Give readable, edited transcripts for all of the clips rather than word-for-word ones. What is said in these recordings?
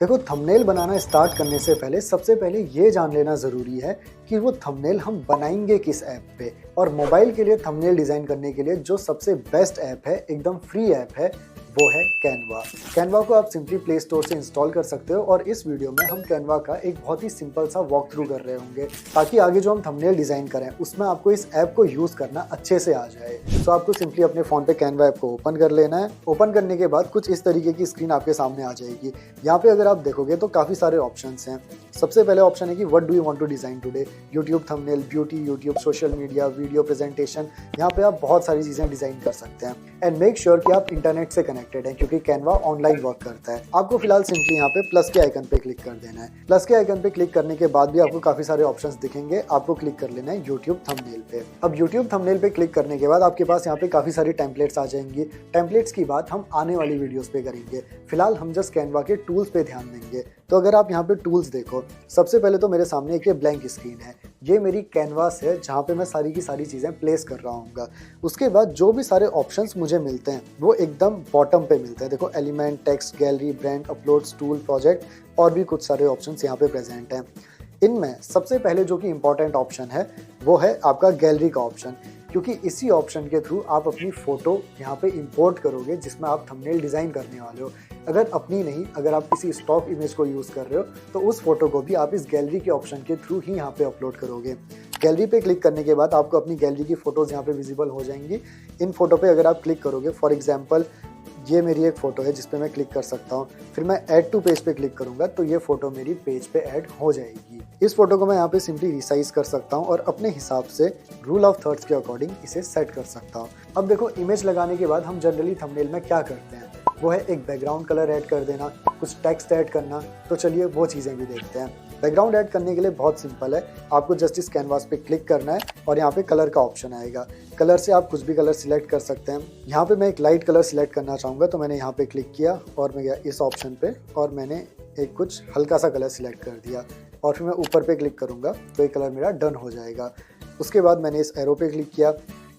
देखो, थंबनेल बनाना स्टार्ट करने से पहले सबसे पहले ये जान लेना ज़रूरी है कि वो थंबनेल हम बनाएंगे किस ऐप पे। और मोबाइल के लिए थंबनेल डिज़ाइन करने के लिए जो सबसे बेस्ट ऐप है, एकदम फ्री ऐप है, वो है कैनवा। कैनवा को आप सिंपली प्ले स्टोर से इंस्टॉल कर सकते हो और इस वीडियो में हम कैनवा का एक बहुत ही सिंपल सा वॉक थ्रू कर रहे होंगे ताकि आगे जो हम थंबनेल डिज़ाइन करें उसमें आपको इस ऐप को यूज़ करना अच्छे से आ जाए। तो आपको सिंपली अपने फ़ोन पे कैनवा ऐप को ओपन कर लेना है। ओपन करने के बाद कुछ इस तरीके की स्क्रीन आपके सामने आ जाएगी। यहाँ पे अगर आप देखोगे तो काफ़ी सारे ऑप्शंस हैं। सबसे पहले ऑप्शन है कि what do you want to design today. YouTube thumbnail, beauty, YouTube social media, video presentation, यहाँ पे आप बहुत सारी चीज़ें डिज़ाइन कर सकते हैं। एंड मेक श्योर कि आप इंटरनेट से कनेक्टेड हैं क्योंकि कैनवा ऑनलाइन वर्क करता है। आपको फिलहाल सिंपली यहाँ पे प्लस के आइकन पे क्लिक कर देना है। प्लस के आइकन पे क्लिक करने के बाद भी आपको काफ़ी सारे ऑप्शंस दिखेंगे। आपको क्लिक कर लेना है यूट्यूब थंबनेल पे। अब यूट्यूब थंबनेल पे क्लिक करने के बाद आपके पास यहाँ पे काफ़ी सारी टेम्पलेट्स आ जाएंगी। टेम्पलेट्स की बात हम आने वाली वीडियोस पे करेंगे। फिलहाल हम जस्ट कैनवा के टूल्स पे ध्यान देंगे। तो अगर आप यहाँ पे टूल्स देखो, सबसे पहले तो मेरे सामने एक ये ब्लैंक स्क्रीन है। ये मेरी कैनवास है जहाँ पे मैं सारी की सारी चीज़ें प्लेस कर रहा हूँ। उसके बाद जो भी सारे ऑप्शंस मुझे मिलते हैं वो एकदम बॉटम पे मिलते हैं। देखो, element, text, gallery, brand, uploads, tool, project और भी कुछ सारे ऑप्शंस यहाँ पे प्रेजेंट हैं। इनमें सबसे पहले जो कि इम्पोर्टेंट ऑप्शन है वो है आपका गैलरी का ऑप्शन, क्योंकि इसी ऑप्शन के थ्रू आप अपनी फ़ोटो यहाँ पे इंपोर्ट करोगे जिसमें आप थंबनेल डिज़ाइन करने वाले हो। अगर अपनी नहीं, अगर आप किसी स्टॉक इमेज को यूज़ कर रहे हो तो उस फोटो को भी आप इस गैलरी के ऑप्शन के थ्रू ही यहाँ पे अपलोड करोगे। गैलरी पे क्लिक करने के बाद आपको अपनी गैलरी की फ़ोटोज़ यहाँ पे विजिबल हो जाएंगी। इन फोटो पे अगर आप क्लिक करोगे, फॉर एग्जांपल ये मेरी एक फ़ोटो है जिस पे मैं क्लिक कर सकता हूँ। फिर मैं ऐड टू पेज पे क्लिक करूँगा तो ये फ़ोटो मेरी पेज पे ऐड हो जाएगी। इस फोटो को मैं यहाँ पे सिंपली रिसाइज कर सकता हूँ और अपने हिसाब से रूल ऑफ थर्ड्स के अकॉर्डिंग इसे सेट कर सकता हूँ। अब देखो, इमेज लगाने के बाद हम जनरली थंबनेल में क्या करते हैं, वो है एक बैकग्राउंड कलर ऐड कर देना, कुछ टेक्स्ट ऐड करना। तो चलिए वो चीज़ें भी देखते हैं। बैकग्राउंड ऐड करने के लिए बहुत सिंपल है। आपको जस्ट इस कैनवास पे क्लिक करना है और यहाँ पे कलर का ऑप्शन आएगा। कलर से आप कुछ भी कलर सिलेक्ट कर सकते हैं। यहाँ पे मैं एक लाइट कलर सिलेक्ट करना चाहूँगा तो मैंने यहाँ पे क्लिक किया और मैं गया इस ऑप्शन पे और मैंने एक कुछ हल्का सा कलर सिलेक्ट कर दिया और फिर मैं ऊपर पे क्लिक करूँगा तो ये कलर मेरा डन हो जाएगा। उसके बाद मैंने इस एरो पे क्लिक किया।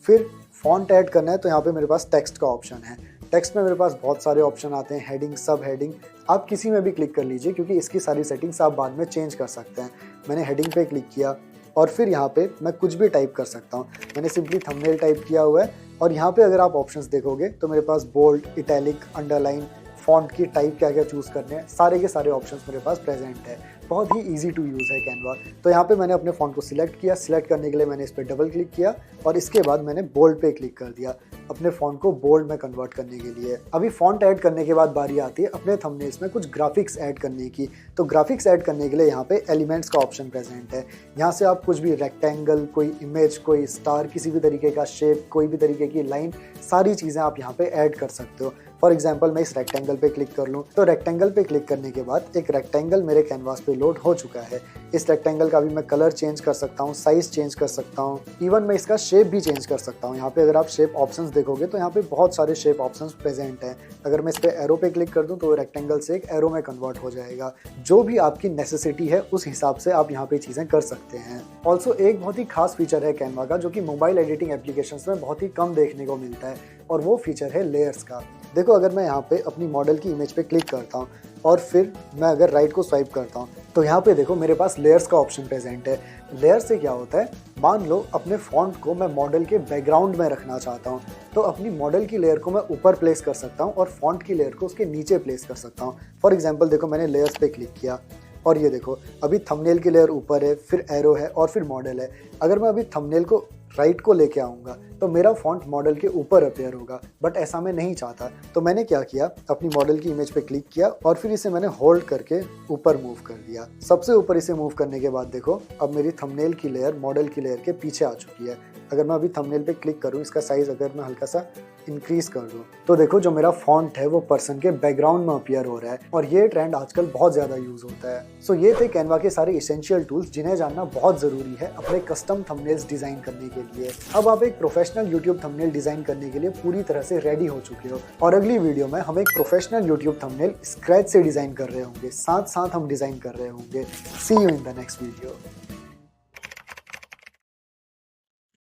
फिर फॉन्ट ऐड करना है तो यहाँ पे मेरे पास टेक्स्ट का ऑप्शन है। टेक्स्ट में मेरे पास बहुत सारे ऑप्शन आते हैं, हेडिंग, सब हेडिंग। आप किसी में भी क्लिक कर लीजिए क्योंकि इसकी सारी सेटिंग्स आप बाद में चेंज कर सकते हैं। मैंने हेडिंग पे क्लिक किया और फिर यहाँ पे मैं कुछ भी टाइप कर सकता हूँ। मैंने सिंपली थंबनेल टाइप किया हुआ है और यहाँ पे अगर आप ऑप्शंस देखोगे तो मेरे पास बोल्ड, इटैलिक, अंडरलाइन, फॉन्ट की टाइप क्या क्या चूज़ करने हैं, सारे के सारे ऑप्शंस मेरे पास प्रेजेंट है। बहुत ही इजी टू यूज़ है कैनवा। तो यहाँ पे मैंने अपने फ़ॉन्ट को सिलेक्ट किया। सिलेक्ट करने के लिए मैंने इस पर डबल क्लिक किया और इसके बाद मैंने बोल्ड पे क्लिक कर दिया अपने फ़ॉन्ट को बोल्ड में कन्वर्ट करने के लिए। अभी फ़ॉन्ट ऐड करने के बाद बारी आती है अपने थंबनेल्स में कुछ ग्राफिक्स ऐड करने की। तो ग्राफिक्स ऐड करने के लिए यहाँ पे एलिमेंट्स का ऑप्शन प्रेजेंट है। यहाँ से आप कुछ भी रेक्टेंगल, कोई इमेज, कोई स्टार, किसी भी तरीके का शेप, कोई भी तरीके की लाइन, सारी चीज़ें आप यहाँ पे ऐड कर सकते हो। फॉर एग्जाम्पल मैं इस रेक्टेंगल पे क्लिक कर लूँ तो रेक्टेंगल पे क्लिक करने के बाद एक रेक्टेंगल मेरे कैनवास पे लोड हो चुका है। इस रेक्टेंगल का भी मैं कलर चेंज कर सकता हूँ, साइज चेंज कर सकता हूँ, इवन मैं इसका शेप भी चेंज कर सकता हूँ। यहाँ पे अगर आप शेप ऑप्शंस देखोगे तो यहाँ पे बहुत सारे शेप ऑप्शंस प्रेजेंट हैं। अगर मैं इस पे एरो पे क्लिक कर दूँ तो रेक्टेंगल से एक एरो में कन्वर्ट हो जाएगा। जो भी आपकी नेसेसिटी है उस हिसाब से आप यहाँ पे चीज़ें कर सकते हैं। ऑल्सो एक बहुत ही खास फीचर है कैनवा का जो कि मोबाइल एडिटिंग एप्लीकेशंस में बहुत ही कम देखने को मिलता है और वो फीचर है लेयर्स का। देखो, अगर मैं यहाँ पे अपनी मॉडल की इमेज पे क्लिक करता हूँ और फिर मैं अगर राइट को स्वाइप करता हूँ तो यहाँ पे देखो मेरे पास लेयर्स का ऑप्शन प्रेजेंट है। लेयर से क्या होता है, मान लो अपने फॉन्ट को मैं मॉडल के बैकग्राउंड में रखना चाहता हूँ तो अपनी मॉडल की लेयर को मैं ऊपर प्लेस कर सकता हूँ और फॉन्ट की लेयर को उसके नीचे प्लेस कर सकता हूँ। फॉर एग्जाम्पल देखो, मैंने लेयर्स पे क्लिक किया और ये देखो अभी थंबनेल की लेयर ऊपर है, फिर एरो है और फिर मॉडल है। अगर मैं अभी थंबनेल को राइट को लेके आऊँगा तो मेरा फॉन्ट मॉडल के ऊपर अपीयर होगा, बट ऐसा मैं नहीं चाहता। तो मैंने क्या किया, अपनी मॉडल की इमेज पे क्लिक किया और फिर इसे मैंने होल्ड करके ऊपर मूव कर दिया। सबसे ऊपर इसे मूव करने के बाद देखो अब मेरी थंबनेल की लेयर मॉडल की लेयर के पीछे आ चुकी है। अगर मैं अभी थंबनेल पे क्लिक करूँ, इसका साइज अगर मैं हल्का सा इंक्रीज कर दूँ तो देखो जो मेरा फॉन्ट है वो पर्सन के बैकग्राउंड में अपीयर हो रहा है और ये ट्रेंड आजकल बहुत ज़्यादा यूज़ होता है। सो ये थे कैनवा के सारे इसेंशियल टूल्स जिन्हें जानना बहुत ज़रूरी है अपने कस्टम थंबनेल्स डिज़ाइन करने के लिए। अब आप एक प्रोफेशनल यूट्यूब थंबनेल डिज़ाइन करने के लिए पूरी तरह से रेडी हो चुके हो और अगली वीडियो में हम एक प्रोफेशनल यूट्यूब थंबनेल स्क्रैच से डिज़ाइन कर रहे होंगे, साथ साथ हम डिज़ाइन कर रहे होंगे। See you in the next video.